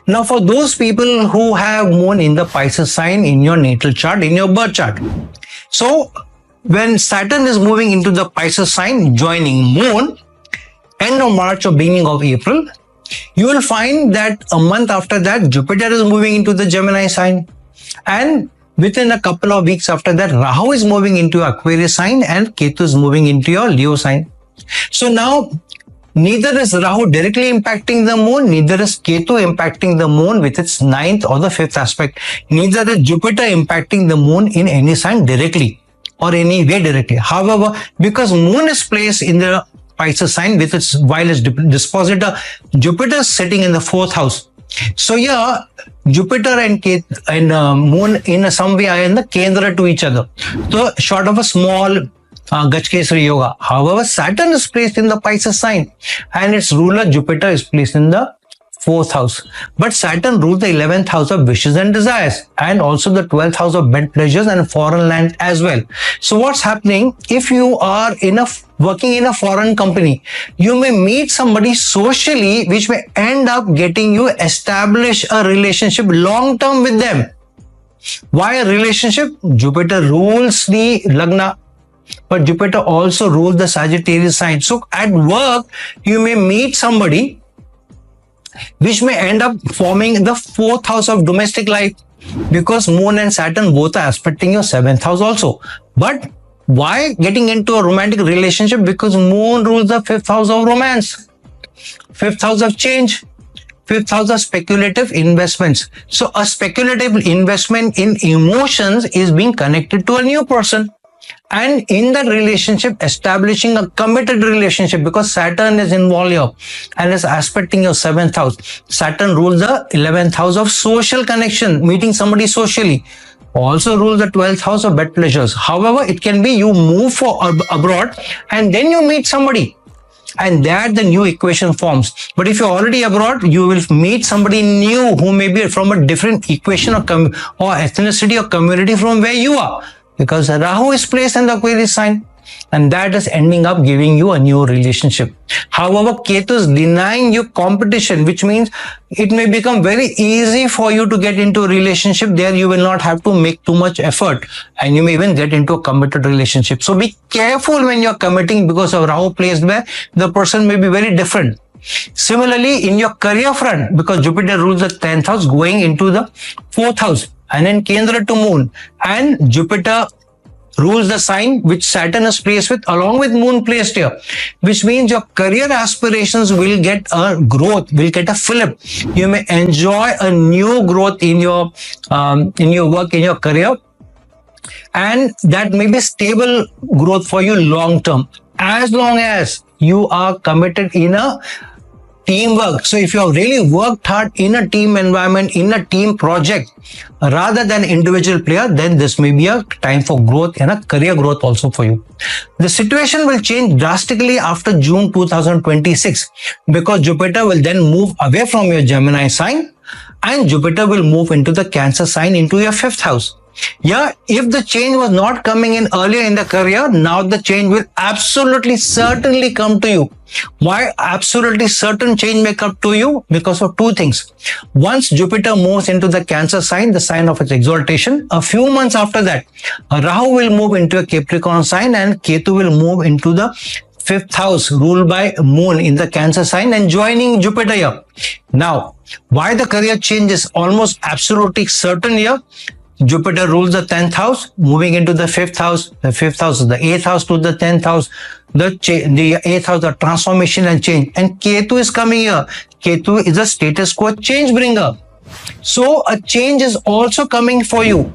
Now, for those people who have moon in the Pisces sign in your natal chart, in your birth chart. So, when Saturn is moving into the Pisces sign, joining moon, end of March or beginning of April, you will find that a month after that, Jupiter is moving into the Gemini sign. And within a couple of weeks after that, Rahu is moving into Aquarius sign and Ketu is moving into your Leo sign. So now, neither is Rahu directly impacting the moon, neither is Ketu impacting the moon with its 9th or the 5th aspect. Neither is Jupiter impacting the moon in any sign directly or any way directly. However, because moon is placed in the Pisces sign with its while its dispositor, Jupiter is sitting in the 4th house. So yeah, Jupiter and moon in some way are in the kendra to each other. So short of a small Gajkesari yoga. However, Saturn is placed in the Pisces sign and its ruler Jupiter is placed in the 4th house. But Saturn rules the 11th house of wishes and desires and also the 12th house of bed pleasures and foreign land as well. So what's happening, if you are working in a foreign company, you may meet somebody socially which may end up getting you establish a relationship long term with them. Why a relationship? Jupiter rules the Lagna, but Jupiter also rules the Sagittarius sign. So at work, you may meet somebody which may end up forming the 4th house of domestic life because Moon and Saturn both are aspecting your 7th house also. But why getting into a romantic relationship? Because Moon rules the 5th house of romance, 5th house of change, 5th house of speculative investments. So a speculative investment in emotions is being connected to a new person. And in that relationship, establishing a committed relationship because Saturn is involved here and is aspecting your 7th house. Saturn rules the 11th house of social connection, meeting somebody socially. Also rules the 12th house of bed pleasures. However, it can be you move abroad and then you meet somebody and that the new equation forms. But if you're already abroad, you will meet somebody new who may be from a different equation or ethnicity or community from where you are. Because Rahu is placed in the Aquarius sign and that is ending up giving you a new relationship. However, Ketu is denying you competition, which means it may become very easy for you to get into a relationship. There you will not have to make too much effort and you may even get into a committed relationship. So be careful when you're committing because of Rahu placed there. The person may be very different. Similarly, in your career front, because Jupiter rules the 10th house going into the 4th house. And then Kendra to Moon and Jupiter rules the sign which Saturn is placed with along with Moon placed here, which means your career aspirations will get a growth, will get a fillip. You may enjoy a new growth in your work, in your career, and that may be stable growth for you long term as long as you are committed in a teamwork. So if you have really worked hard in a team environment, in a team project, rather than individual player, then this may be a time for growth and a career growth also for you. The situation will change drastically after June 2026 because Jupiter will then move away from your Gemini sign and Jupiter will move into the Cancer sign into your 5th house. Yeah, if the change was not coming in earlier in the career, now the change will absolutely certainly come to you. Why absolutely certain change may come to you? Because of two things. Once Jupiter moves into the Cancer sign, the sign of its exaltation, a few months after that, Rahu will move into a Capricorn sign and Ketu will move into the 5th house ruled by Moon in the Cancer sign and joining Jupiter here. Now, why the career change is almost absolutely certain here? Jupiter rules the 10th house, moving into the 5th house. The 5th house is the 8th house to the 10th house. The 8th house, the transformation and change. And Ketu is coming here. Ketu is a status quo change bringer. So a change is also coming for you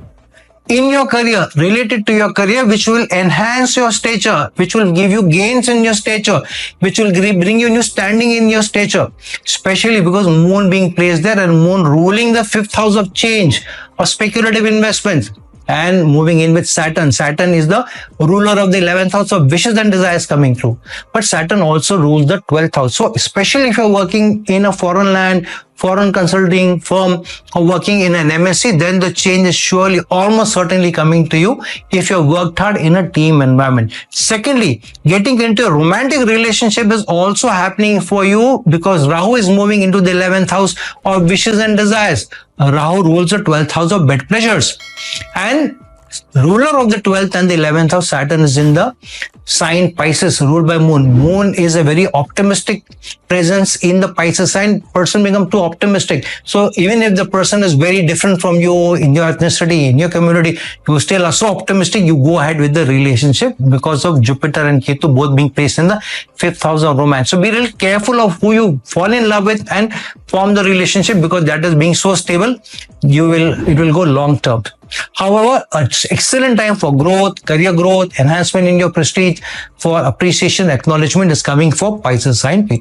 in your career, related to your career, which will enhance your stature, which will give you gains in your stature, which will bring you new standing in your stature, especially because Moon being placed there and Moon ruling the 5th house of change or speculative investments and moving in with Saturn. Saturn is the ruler of the 11th house of wishes and desires coming through. But Saturn also rules the 12th house. So especially if you're working in a foreign land, foreign consulting firm or working in an MSc, then the change is surely, almost certainly coming to you if you have worked hard in a team environment. Secondly, getting into a romantic relationship is also happening for you because Rahu is moving into the 11th house of wishes and desires. Rahu rules the 12th house of bed pleasures, and ruler of the 12th and the 11th house, Saturn, is in the sign Pisces, ruled by Moon. Moon is a very optimistic presence in the Pisces sign. Person become too optimistic. So even if the person is very different from you in your ethnicity, in your community, you still are so optimistic, you go ahead with the relationship because of Jupiter and Ketu both being placed in the 5th house of romance. So be real careful of who you fall in love with and form the relationship, because that is being so stable, it will go long term. However, it's excellent time for growth, career growth, enhancement in your prestige, for appreciation, acknowledgement is coming for Pisces sign people.